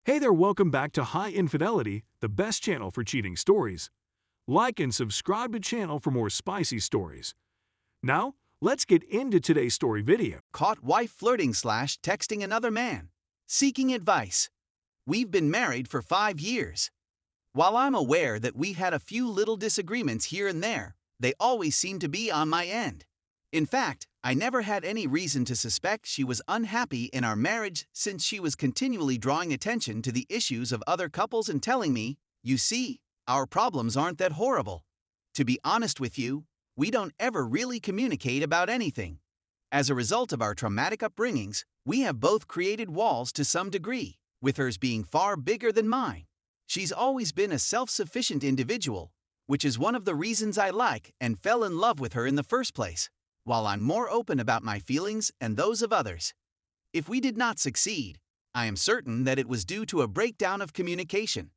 Hey there, welcome back to High Infidelity, the best channel for cheating stories. Like and subscribe to channel for more spicy stories. Now, let's get into today's story video. Caught wife flirting / texting another man. Seeking advice. We've been married for 5 years. While I'm aware that we had a few little disagreements here and there, they always seem to be on my end. In fact, I never had any reason to suspect she was unhappy in our marriage since she was continually drawing attention to the issues of other couples and telling me, "You see, our problems aren't that horrible." To be honest with you, we don't ever really communicate about anything. As a result of our traumatic upbringings, we have both created walls to some degree, with hers being far bigger than mine. She's always been a self-sufficient individual, which is one of the reasons I like and fell in love with her in the first place, while I'm more open about my feelings and those of others. If we did not succeed, I am certain that it was due to a breakdown of communication.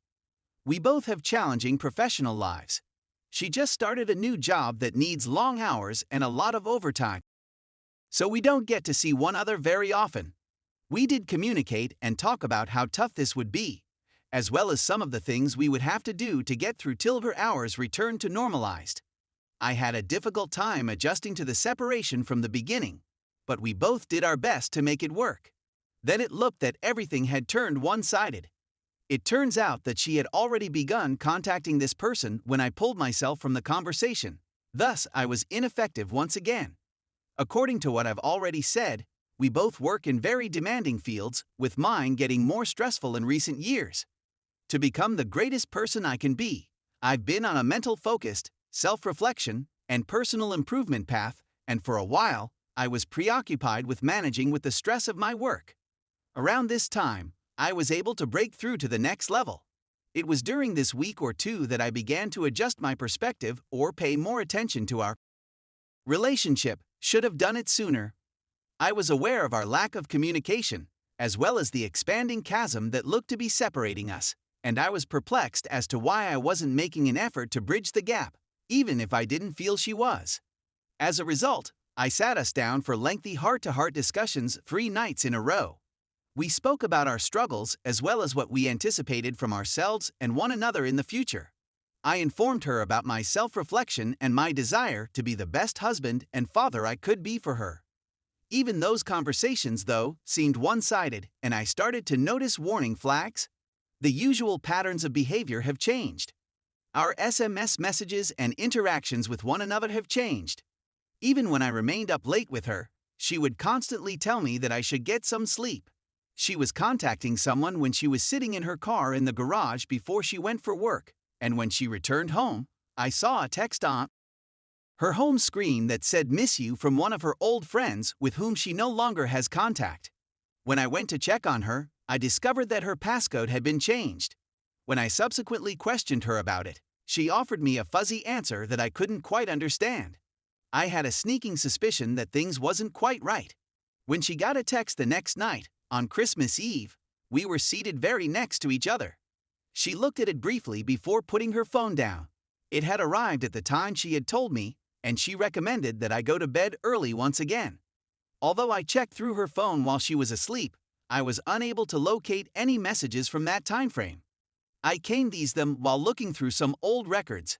We both have challenging professional lives. She just started a new job that needs long hours and a lot of overtime, so we don't get to see one another very often. We did communicate and talk about how tough this would be, as well as some of the things we would have to do to get through till her hours returned to normalized. I had a difficult time adjusting to the separation from the beginning, but we both did our best to make it work. Then it looked that everything had turned one-sided. It turns out that she had already begun contacting this person when I pulled myself from the conversation. Thus, I was ineffective once again. According to what I've already said, we both work in very demanding fields, with mine getting more stressful in recent years. To become the greatest person I can be, I've been on a mental-focused, self-reflection, and personal improvement path, and for a while, I was preoccupied with managing with the stress of my work. Around this time, I was able to break through to the next level. It was during this week or two that I began to adjust my perspective or pay more attention to our relationship. Should have done it sooner. I was aware of our lack of communication, as well as the expanding chasm that looked to be separating us, and I was perplexed as to why I wasn't making an effort to bridge the gap, even if I didn't feel she was. As a result, I sat us down for lengthy heart-to-heart discussions 3 nights in a row. We spoke about our struggles as well as what we anticipated from ourselves and one another in the future. I informed her about my self-reflection and my desire to be the best husband and father I could be for her. Even those conversations, though, seemed one-sided, and I started to notice warning flags. The usual patterns of behavior have changed. Our SMS messages and interactions with one another have changed. Even when I remained up late with her, she would constantly tell me that I should get some sleep. She was contacting someone when she was sitting in her car in the garage before she went for work, and when she returned home, I saw a text on her home screen that said "Miss you" from one of her old friends with whom she no longer has contact. When I went to check on her, I discovered that her passcode had been changed. When I subsequently questioned her about it, she offered me a fuzzy answer that I couldn't quite understand. I had a sneaking suspicion that things wasn't quite right. When she got a text the next night, on Christmas Eve, we were seated very next to each other. She looked at it briefly before putting her phone down. It had arrived at the time she had told me, and she recommended that I go to bed early once again. Although I checked through her phone while she was asleep, I was unable to locate any messages from that time frame. I came these them while looking through some old records.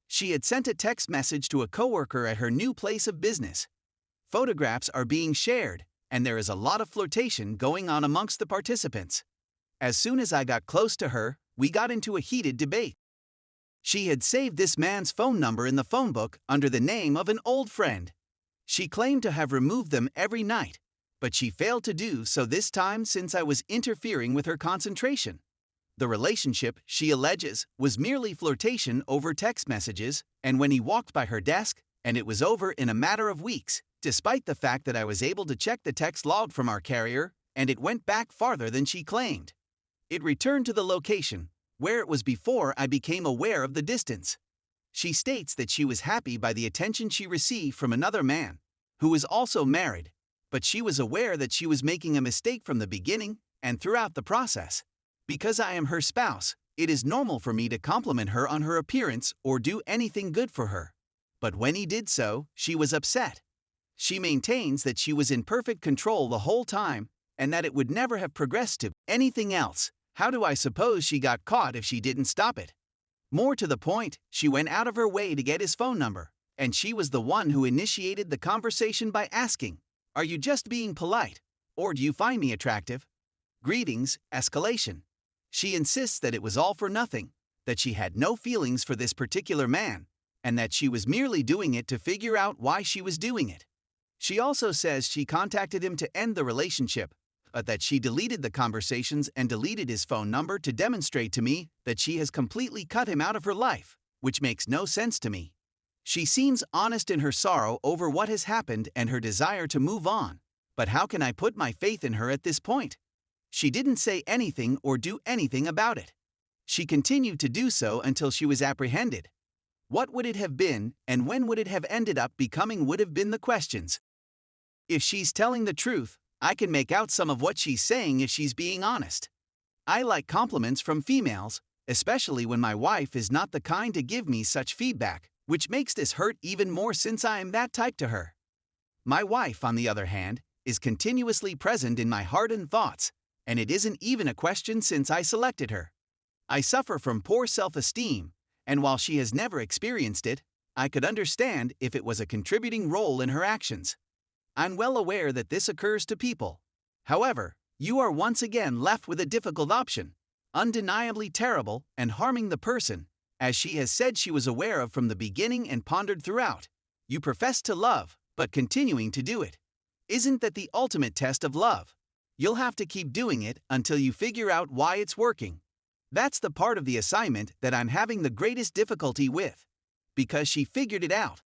She had sent a text message to a coworker at her new place of business. Photographs are being shared, and there is a lot of flirtation going on amongst the participants. As soon as I got close to her, we got into a heated debate. She had saved this man's phone number in the phone book under the name of an old friend. She claimed to have removed them every night, but she failed to do so this time since I was interfering with her concentration. The relationship, she alleges, was merely flirtation over text messages, and when he walked by her desk, and it was over in a matter of weeks, despite the fact that I was able to check the text log from our carrier, and it went back farther than she claimed. It returned to the location where it was before I became aware of the distance. She states that she was happy by the attention she received from another man, who was also married, but she was aware that she was making a mistake from the beginning and throughout the process. Because I am her spouse, it is normal for me to compliment her on her appearance or do anything good for her. But when he did so, she was upset. She maintains that she was in perfect control the whole time and that it would never have progressed to anything else, How do I suppose she got caught if she didn't stop it? More to the point, she went out of her way to get his phone number, and she was the one who initiated the conversation by asking, "Are you just being polite? Or do you find me attractive?" Greetings, escalation. She insists that it was all for nothing, that she had no feelings for this particular man, and that she was merely doing it to figure out why she was doing it. She also says she contacted him to end the relationship, but that she deleted the conversations and deleted his phone number to demonstrate to me that she has completely cut him out of her life, which makes no sense to me. She seems honest in her sorrow over what has happened and her desire to move on, but how can I put my faith in her at this point? She didn't say anything or do anything about it. She continued to do so until she was apprehended. What would it have been, and when would it have ended up becoming would have been the questions. If she's telling the truth, I can make out some of what she's saying if she's being honest. I like compliments from females, especially when my wife is not the kind to give me such feedback, which makes this hurt even more since I am that type to her. My wife, on the other hand, is continuously present in my heart and thoughts, and it isn't even a question since I selected her. I suffer from poor self-esteem, and while she has never experienced it, I could understand if it was a contributing role in her actions. I'm well aware that this occurs to people. However, you are once again left with a difficult option, undeniably terrible and harming the person, as she has said she was aware of from the beginning and pondered throughout. You profess to love, but continuing to do it. Isn't that the ultimate test of love? You'll have to keep doing it until you figure out why it's working. That's the part of the assignment that I'm having the greatest difficulty with. Because she figured it out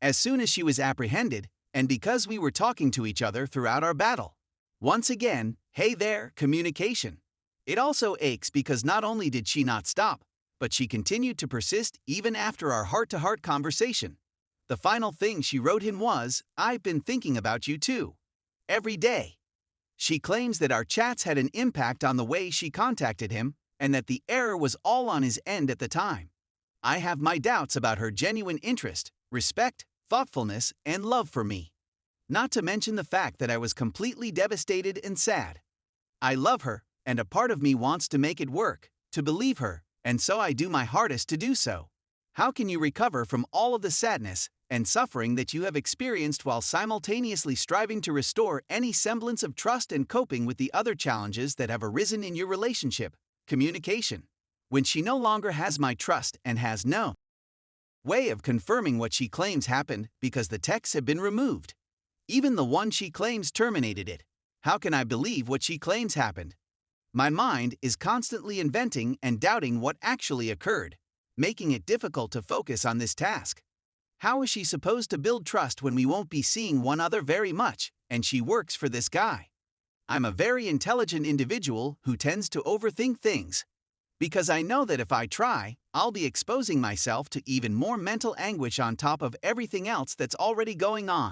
as soon as she was apprehended, and because we were talking to each other throughout our battle. Once again, hey there, communication. It also aches because not only did she not stop, but she continued to persist even after our heart-to-heart conversation. The final thing she wrote him was, "I've been thinking about you too. Every day." She claims that our chats had an impact on the way she contacted him, and that the error was all on his end at the time. I have my doubts about her genuine interest, respect, thoughtfulness, and love for me. Not to mention the fact that I was completely devastated and sad. I love her, and a part of me wants to make it work, to believe her, and so I do my hardest to do so. How can you recover from all of the sadness and suffering that you have experienced while simultaneously striving to restore any semblance of trust and coping with the other challenges that have arisen in your relationship? Communication. When she no longer has my trust and has no way of confirming what she claims happened because the texts have been removed. Even the one she claims terminated it. How can I believe what she claims happened? My mind is constantly inventing and doubting what actually occurred, making it difficult to focus on this task. How is she supposed to build trust when we won't be seeing one another very much, and she works for this guy? I'm a very intelligent individual who tends to overthink things. Because I know that if I try, I'll be exposing myself to even more mental anguish on top of everything else that's already going on.